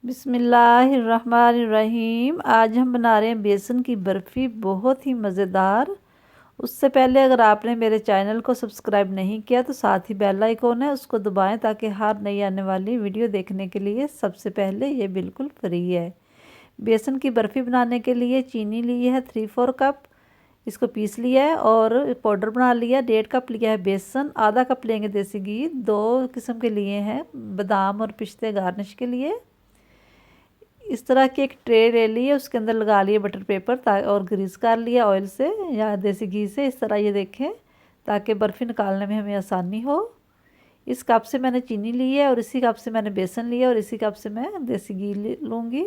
बिस्मिल्लाहिर्रहमानिर्रहीम। आज हम बना रहे हैं बेसन की बर्फ़ी, बहुत ही मज़ेदार। उससे पहले अगर आपने मेरे चैनल को सब्सक्राइब नहीं किया तो साथ ही बेल आइकॉन है उसको दबाएं ताकि हर नई आने वाली वीडियो देखने के लिए सबसे पहले ये बिल्कुल फ्री है। बेसन की बर्फ़ी बनाने के लिए चीनी ली है 3/4 कप, इसको पीस लिया है और पाउडर बना लिया। 1.5 कप लिया है बेसन, आधा कप लेंगे देसी घी, 2 किस्म के लिए हैं बादाम और पिस्ते गार्निश के लिए। इस तरह की एक ट्रे ले ली है, उसके अंदर लगा लिए बटर पेपर और ग्रीस कर लिया ऑयल से या देसी घी से। इस तरह ये देखें ताकि बर्फ़ी निकालने में हमें आसानी हो। इस कप से मैंने चीनी ली है और इसी कप से मैंने बेसन लिया और इसी कप से मैं देसी घी लूँगी।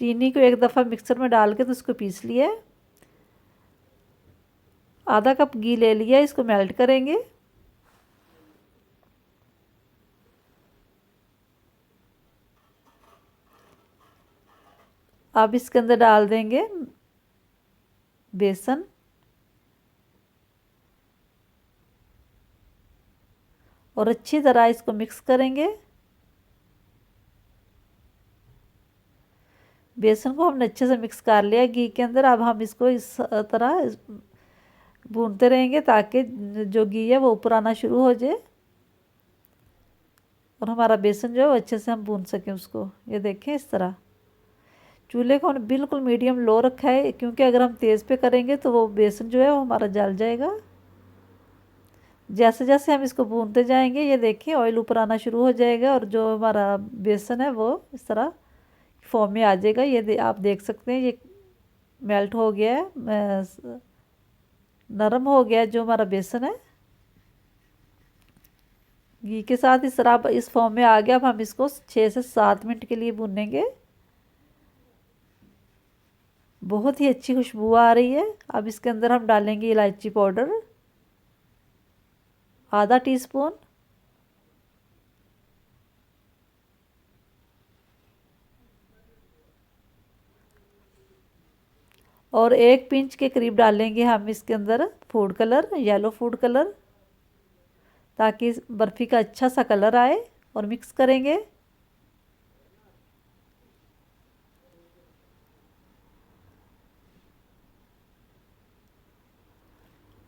चीनी को एक दफ़ा मिक्सर में डाल के तो उसको पीस लिया है। आधा कप घी ले लिया, इसको मेल्ट करेंगे। अब इसके अंदर डाल देंगे बेसन और अच्छी तरह इसको मिक्स करेंगे। बेसन को हमने अच्छे से मिक्स कर लिया घी के अंदर। अब हम इसको इस तरह भूनते रहेंगे ताकि जो घी है वो ऊपर आना शुरू हो जाए और हमारा बेसन जो है अच्छे से हम भून सकें उसको। ये देखें इस तरह। चूल्हे को हमने बिल्कुल मीडियम लो रखा है क्योंकि अगर हम तेज़ पे करेंगे तो वो बेसन जो है वो हमारा जल जाएगा। जैसे जैसे हम इसको भूनते जाएंगे ये देखिए ऑयल ऊपर आना शुरू हो जाएगा और जो हमारा बेसन है वो इस तरह फॉर्म में आ जाएगा। ये आप देख सकते हैं ये मेल्ट हो गया है, नरम हो गया जो हमारा बेसन है घी के साथ। इस तरह इस फॉर्म में आ गया। अब हम इसको 6 से 7 मिनट के लिए भूनेंगे। बहुत ही अच्छी खुशबू आ रही है। अब इसके अंदर हम डालेंगे इलायची पाउडर आधा टीस्पून, और 1 पिंच के करीब डालेंगे हम इसके अंदर food colour, yellow food colour, ताकि बर्फ़ी का अच्छा सा कलर आए। और मिक्स करेंगे।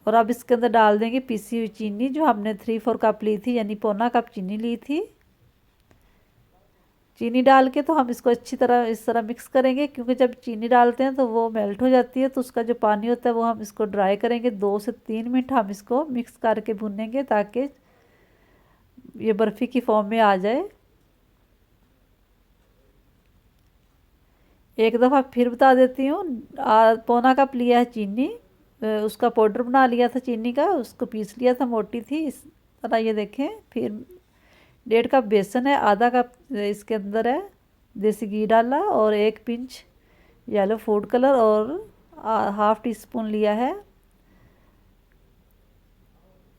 और अब इसके अंदर डाल देंगे पीसी हुई चीनी जो हमने 3/4 कप ली थी, यानी पौना कप चीनी ली थी। चीनी डाल के तो हम इसको अच्छी तरह इस तरह मिक्स करेंगे क्योंकि जब चीनी डालते हैं तो वो मेल्ट हो जाती है, तो उसका जो पानी होता है वो हम इसको ड्राई करेंगे। 2 से 3 मिनट हम इसको मिक्स करके भूनेंगे ताकि ये बर्फ़ी की फॉर्म में आ जाए। एक दफ़ा फिर बता देती हूँ। पौना कप लिया है चीनी, उसका पाउडर बना लिया था चीनी का, उसको पीस लिया था, मोटी थी इस तरह। ये देखें। फिर 1.5 कप बेसन है, आधा कप इसके अंदर है देसी घी डाला और 1 पिंच येलो फूड कलर और हाफ़ टी स्पून लिया है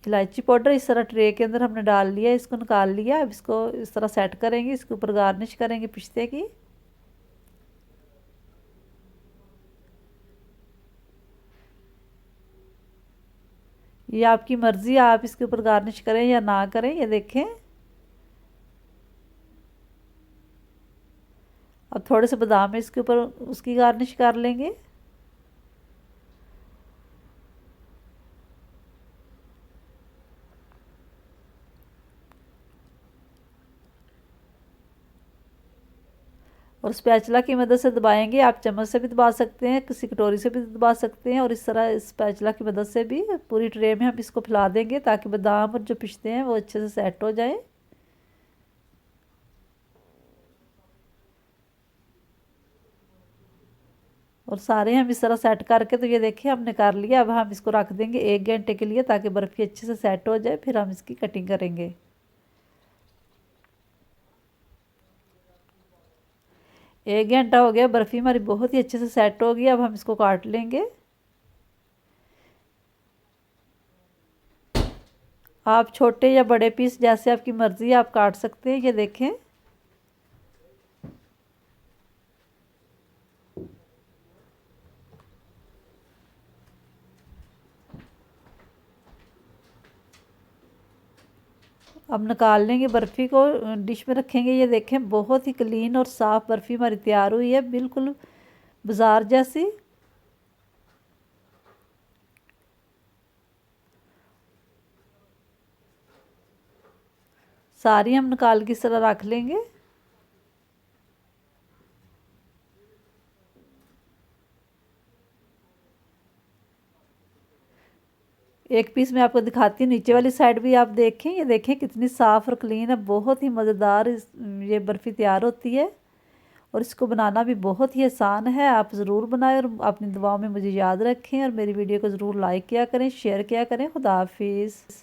इलायची पाउडर। इस तरह ट्रे के अंदर हमने डाल लिया, इसको निकाल लिया। अब इसको इस तरह सेट करेंगे, इसके ऊपर गार्निश करेंगे पिस्ते की। ये आपकी मर्ज़ी, आप इसके ऊपर गार्निश करें या ना करें। ये देखें। अब थोड़े से बादाम इसके ऊपर उसकी गार्निश कर लेंगे। और स्पैचुला की मदद से दबाएंगे। आप चम्मच से भी दबा सकते हैं, किसी कटोरी से भी दबा सकते हैं, और इस तरह स्पैचुला की मदद से भी पूरी ट्रे में हम इसको फैला देंगे ताकि बादाम और जो पिस्ते हैं वो अच्छे से सेट हो जाए। और सारे हम इस तरह सेट करके तो ये देखिए हमने कर लिया। अब हम इसको रख देंगे 1 घंटे के लिए ताकि बर्फ़ी अच्छे से सेट हो जाए, फिर हम इसकी कटिंग करेंगे। 1 घंटा हो गया, बर्फ़ी हमारी बहुत ही अच्छे से सेट हो गई। अब हम इसको काट लेंगे। आप छोटे या बड़े पीस जैसे आपकी मर्ज़ी आप काट सकते हैं। ये देखें। अब निकाल लेंगे बर्फ़ी को, डिश में रखेंगे। ये देखें बहुत ही क्लीन और साफ़ बर्फ़ी हमारी तैयार हुई है, बिल्कुल बाज़ार जैसी। सारी हम निकाल के इस तरह रख लेंगे। एक पीस मैं आपको दिखाती हूँ, नीचे वाली साइड भी आप देखें। ये देखें कितनी साफ़ और क्लीन है, बहुत ही मज़ेदार ये बर्फ़ी तैयार होती है। और इसको बनाना भी बहुत ही आसान है। आप ज़रूर बनाएं और अपनी दुआओं में मुझे याद रखें, और मेरी वीडियो को ज़रूर लाइक किया करें, शेयर किया करें। खुदा हाफिज़।